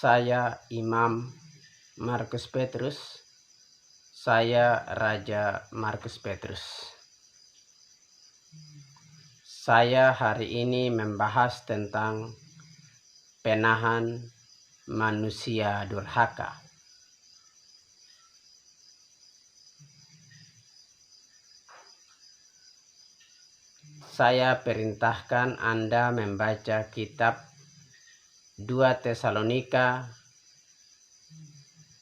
Saya Imam Markus Petrus. Saya Raja Markus Petrus. Saya hari ini membahas tentang penahan manusia durhaka. Saya perintahkan Anda membaca kitab 2 Tesalonika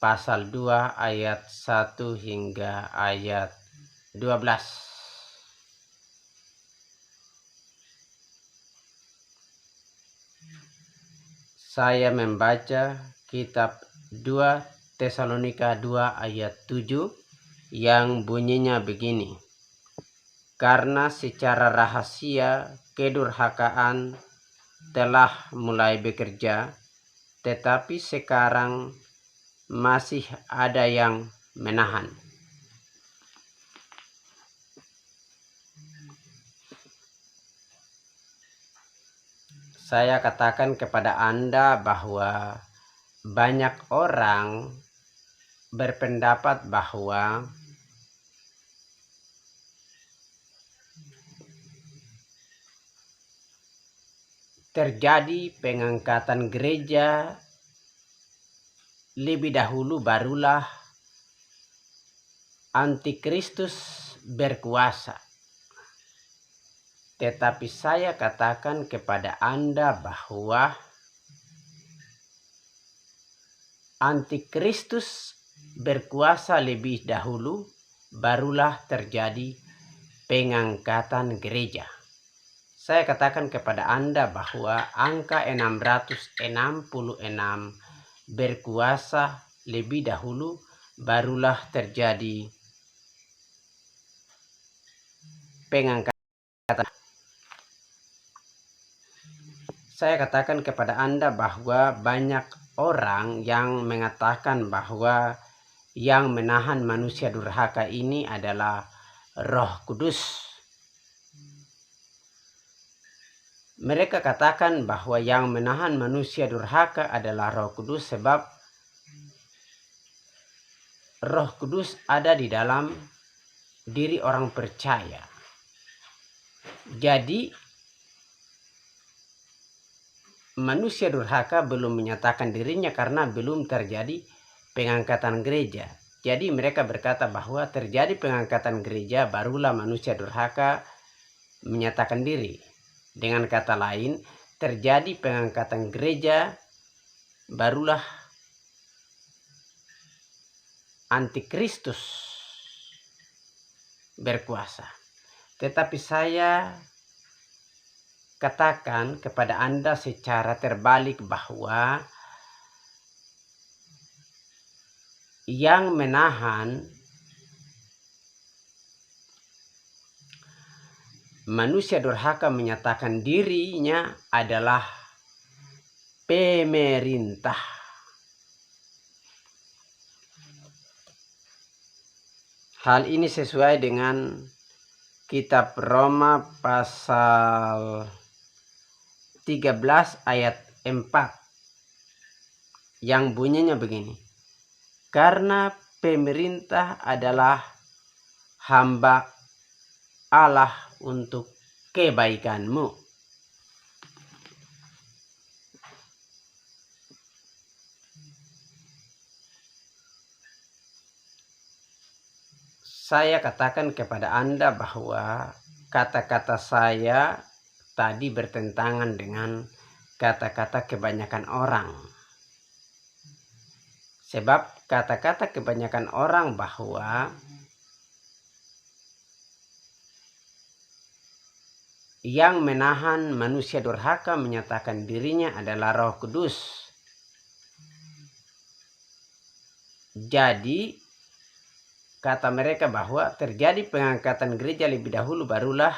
pasal 2 ayat 1 hingga ayat 12. Saya membaca kitab 2 Tesalonika 2 ayat 7 yang bunyinya begini. Karena secara rahasia kedurhakaan telah mulai bekerja, tetapi sekarang masih ada yang menahan. Saya katakan kepada Anda bahwa banyak orang berpendapat bahwa terjadi pengangkatan gereja lebih dahulu barulah antikristus berkuasa. Tetapi saya katakan kepada Anda bahwa antikristus berkuasa lebih dahulu barulah terjadi pengangkatan gereja. Saya katakan kepada Anda bahwa angka 666 berkuasa lebih dahulu barulah terjadi pengangkatan. Saya katakan kepada Anda bahwa banyak orang yang mengatakan bahwa yang menahan manusia durhaka ini adalah Roh Kudus. Mereka katakan bahwa yang menahan manusia durhaka adalah Roh Kudus sebab Roh Kudus ada di dalam diri orang percaya. Jadi manusia durhaka belum menyatakan dirinya karena belum terjadi pengangkatan gereja. Jadi mereka berkata bahwa terjadi pengangkatan gereja barulah manusia durhaka menyatakan diri. Dengan kata lain, terjadi pengangkatan gereja barulah antikristus berkuasa. Tetapi saya katakan kepada Anda secara terbalik bahwa yang menahan manusia durhaka menyatakan dirinya adalah pemerintah. Hal ini sesuai dengan kitab Roma pasal 13 ayat 4 yang bunyinya begini. Karena pemerintah adalah hamba Allah untuk kebaikanmu. Saya katakan kepada Anda bahwa kata-kata saya tadi bertentangan dengan kata-kata kebanyakan orang. Sebab kata-kata kebanyakan orang bahwa yang menahan manusia durhaka menyatakan dirinya adalah Roh Kudus. Jadi kata mereka bahwa terjadi pengangkatan gereja lebih dahulu barulah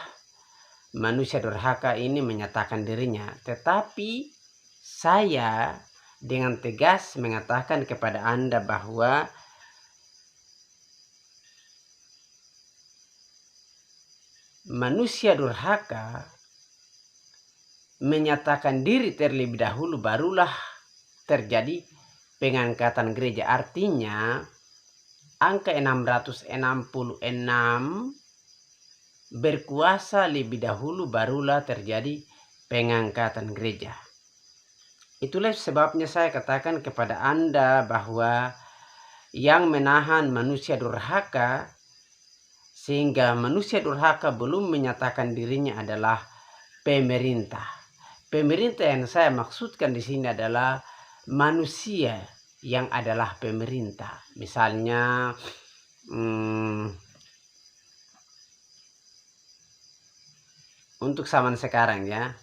manusia durhaka ini menyatakan dirinya. Tetapi saya dengan tegas mengatakan kepada Anda bahwa manusia durhaka menyatakan diri terlebih dahulu barulah terjadi pengangkatan gereja. Artinya angka 666 berkuasa lebih dahulu barulah terjadi pengangkatan gereja. Itulah sebabnya saya katakan kepada Anda bahwa yang menahan manusia durhaka sehingga manusia durhaka belum menyatakan dirinya adalah pemerintah. Pemerintah yang saya maksudkan di sini adalah manusia yang adalah pemerintah. Misalnya untuk zaman sekarang ya,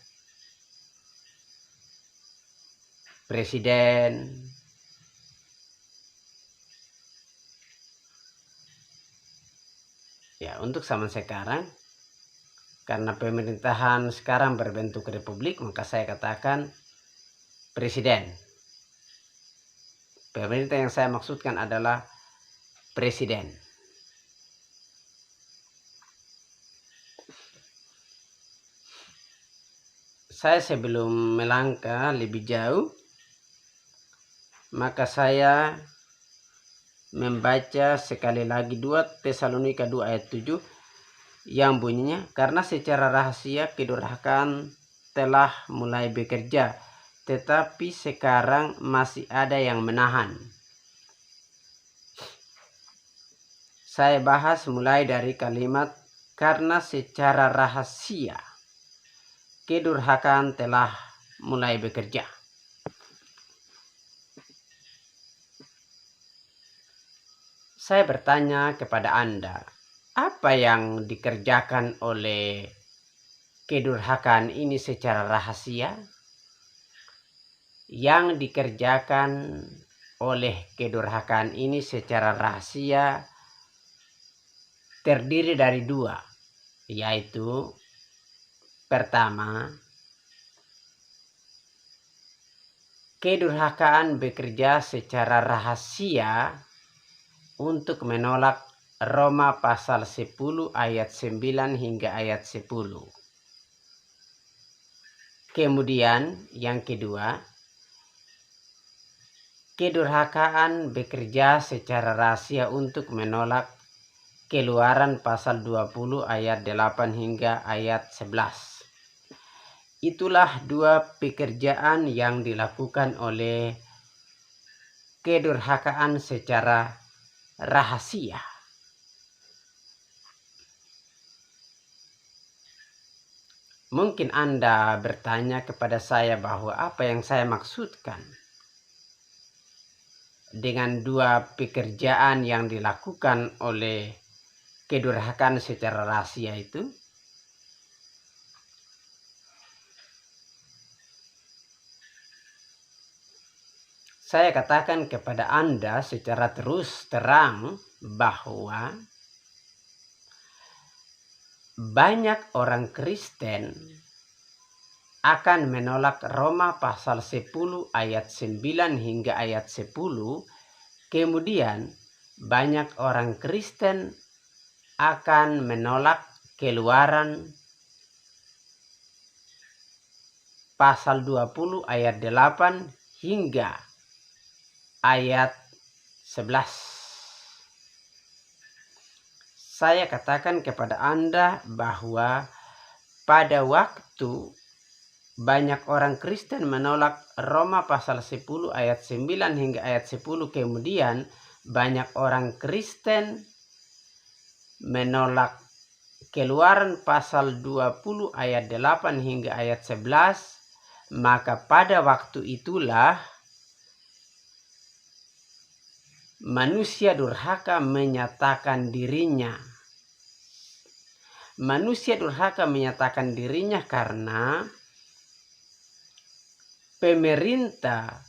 presiden, ya untuk zaman sekarang, karena pemerintahan sekarang berbentuk republik, maka saya katakan presiden. Pemerintah yang saya maksudkan adalah presiden. Saya sebelum melangkah lebih jauh, maka saya membaca sekali lagi 2 Tesalonika 2 ayat 7 yang bunyinya, karena secara rahasia kedurhakaan telah mulai bekerja, tetapi sekarang masih ada yang menahan. Saya bahas mulai dari kalimat karena secara rahasia kedurhakaan telah mulai bekerja. Saya bertanya kepada Anda, apa yang dikerjakan oleh kedurhakaan ini secara rahasia? Yang dikerjakan oleh kedurhakaan ini secara rahasia terdiri dari 2, yaitu pertama, kedurhakaan bekerja secara rahasia untuk menolak Roma pasal 10 ayat 9 hingga ayat 10. Kemudian yang kedua, kedurhakaan bekerja secara rahasia untuk menolak Keluaran pasal 20 ayat 8 hingga ayat 11. Itulah 2 pekerjaan yang dilakukan oleh kedurhakaan secara rahasia. Mungkin Anda bertanya kepada saya bahwa apa yang saya maksudkan dengan 2 pekerjaan yang dilakukan oleh kedurhakaan secara rahasia itu. Saya katakan kepada Anda secara terus terang bahwa banyak orang Kristen akan menolak Roma pasal 10 ayat 9 hingga ayat 10. Kemudian banyak orang Kristen akan menolak Keluaran pasal 20 ayat 8 hingga ayat 11. Saya katakan kepada Anda bahwa pada waktu banyak orang Kristen menolak Roma pasal 10 ayat 9 hingga ayat 10, kemudian banyak orang Kristen menolak Keluaran pasal 20 ayat 8 hingga ayat 11, maka pada waktu itulah manusia durhaka menyatakan dirinya. Manusia durhaka menyatakan dirinya karena pemerintah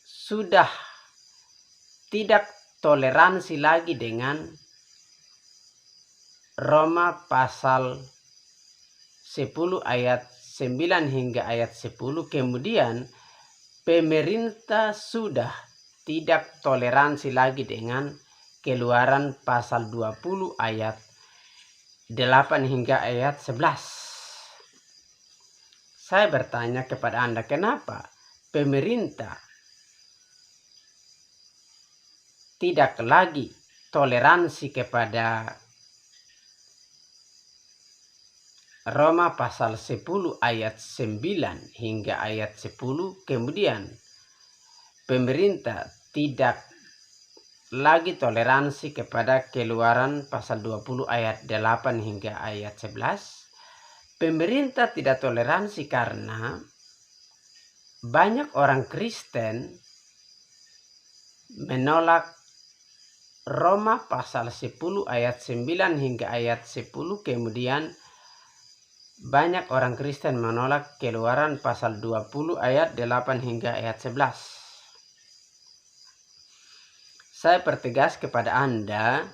sudah tidak toleransi lagi dengan Roma pasal 10 ayat 9 hingga ayat 10. Kemudian pemerintah sudah tidak toleransi lagi dengan Keluaran pasal 20 ayat 8 hingga ayat 11. Saya bertanya kepada Anda, kenapa pemerintah tidak lagi toleransi kepada Roma pasal 10 ayat 9 hingga ayat 10, kemudian pemerintah tidak lagi toleransi kepada Keluaran pasal 20 ayat 8 hingga ayat 11. Pemerintah tidak toleransi karena banyak orang Kristen menolak Roma pasal 10 ayat 9 hingga ayat 10, kemudian banyak orang Kristen menolak Keluaran pasal 20 ayat 8 hingga ayat 11. Saya pertegas kepada Anda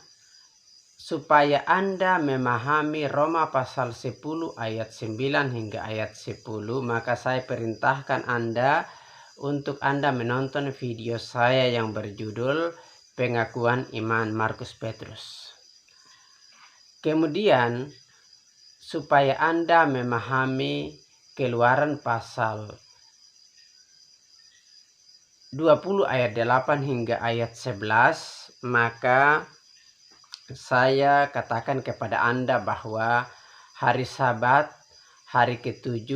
supaya Anda memahami Roma pasal 10 ayat 9 hingga ayat 10, maka saya perintahkan Anda untuk Anda menonton video saya yang berjudul Pengakuan Iman Markus Petrus. Kemudian supaya Anda memahami Keluaran pasal 20 ayat 8 hingga ayat 11, maka saya katakan kepada Anda bahwa hari Sabat, hari ke-7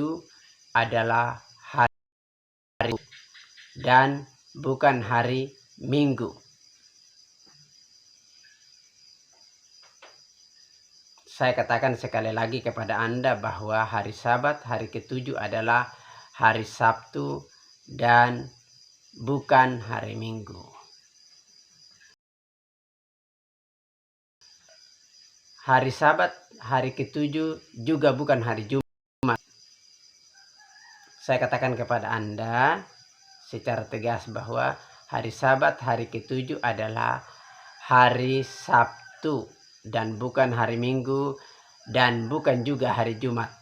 adalah hari dan bukan hari Minggu. Saya katakan sekali lagi kepada Anda bahwa hari Sabat, hari ke-7 adalah hari Sabtu dan bukan hari Minggu. Hari Sabat, hari ke-7 juga bukan hari Jumat. Saya katakan kepada Anda secara tegas bahwa hari Sabat, hari ke-7 adalah hari Sabtu dan bukan hari Minggu dan bukan juga hari Jumat.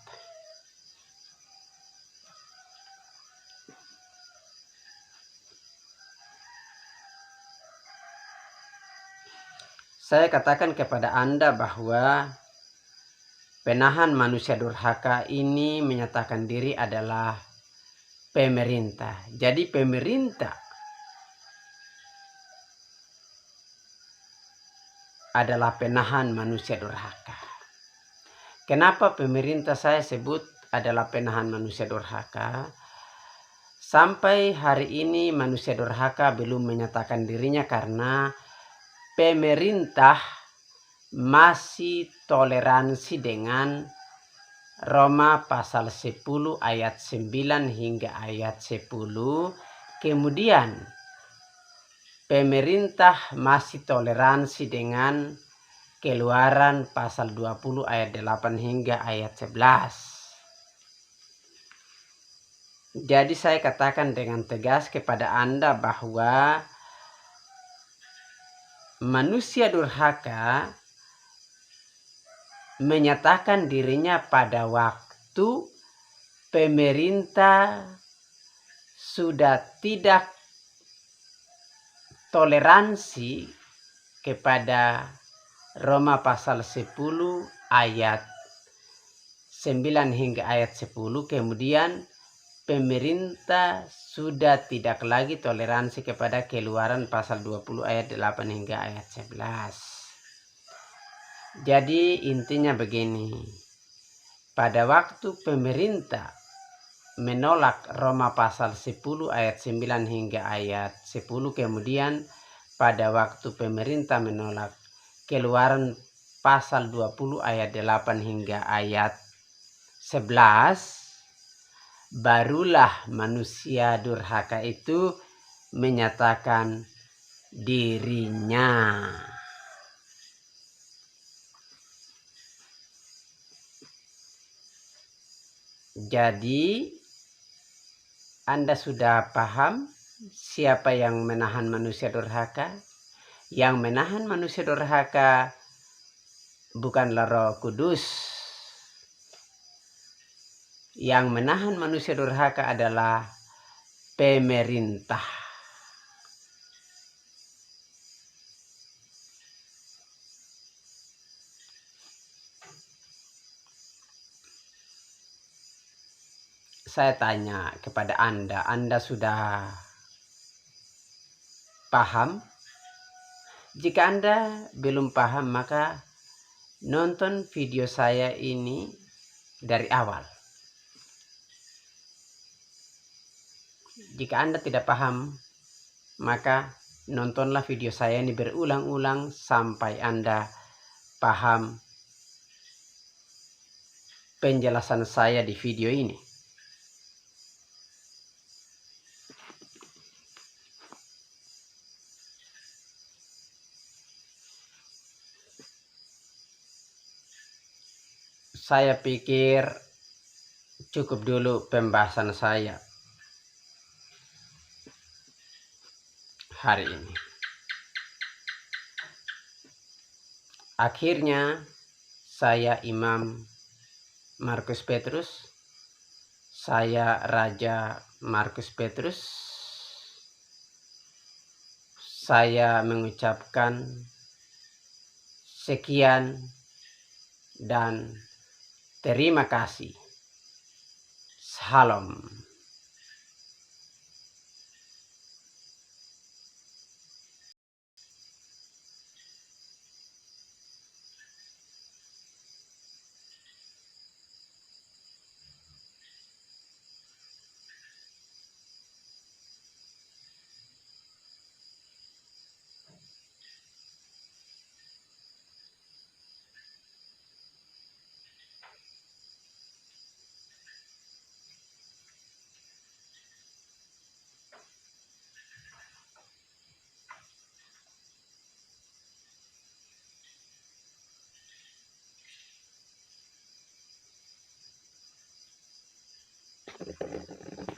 Saya katakan kepada Anda bahwa penahan manusia durhaka ini menyatakan diri adalah pemerintah. Jadi pemerintah adalah penahan manusia durhaka. Kenapa pemerintah saya sebut adalah penahan manusia durhaka? Sampai hari ini manusia durhaka belum menyatakan dirinya karena pemerintah masih toleransi dengan Roma pasal 10 ayat 9 hingga ayat 10. Kemudian pemerintah masih toleransi dengan Keluaran pasal 20 ayat 8 hingga ayat 11. Jadi saya katakan dengan tegas kepada Anda bahwa manusia durhaka menyatakan dirinya pada waktu pemerintah sudah tidak toleransi kepada Roma pasal 10 ayat 9 hingga ayat 10, kemudian pemerintah sudah tidak lagi toleransi kepada Keluaran pasal 20 ayat 8 hingga ayat 11. Jadi intinya begini, pada waktu pemerintah menolak Roma pasal 10 ayat 9 hingga ayat 10, kemudian pada waktu pemerintah menolak Keluaran pasal 20 ayat 8 hingga ayat 11, barulah manusia durhaka itu menyatakan dirinya. Jadi Anda sudah paham siapa yang menahan manusia durhaka? Yang menahan manusia durhaka bukanlah Roh Kudus. Yang menahan manusia durhaka adalah pemerintah. Saya tanya kepada Anda sudah paham Jika Anda belum paham, maka nonton video saya ini dari awal. Jika Anda tidak paham, maka nontonlah video saya ini berulang-ulang sampai Anda paham penjelasan saya di video ini. Saya pikir cukup dulu pembahasan saya hari ini. Akhirnya saya Imam Markus Petrus, saya Raja Markus Petrus, saya mengucapkan sekian dan terima kasih. Salam.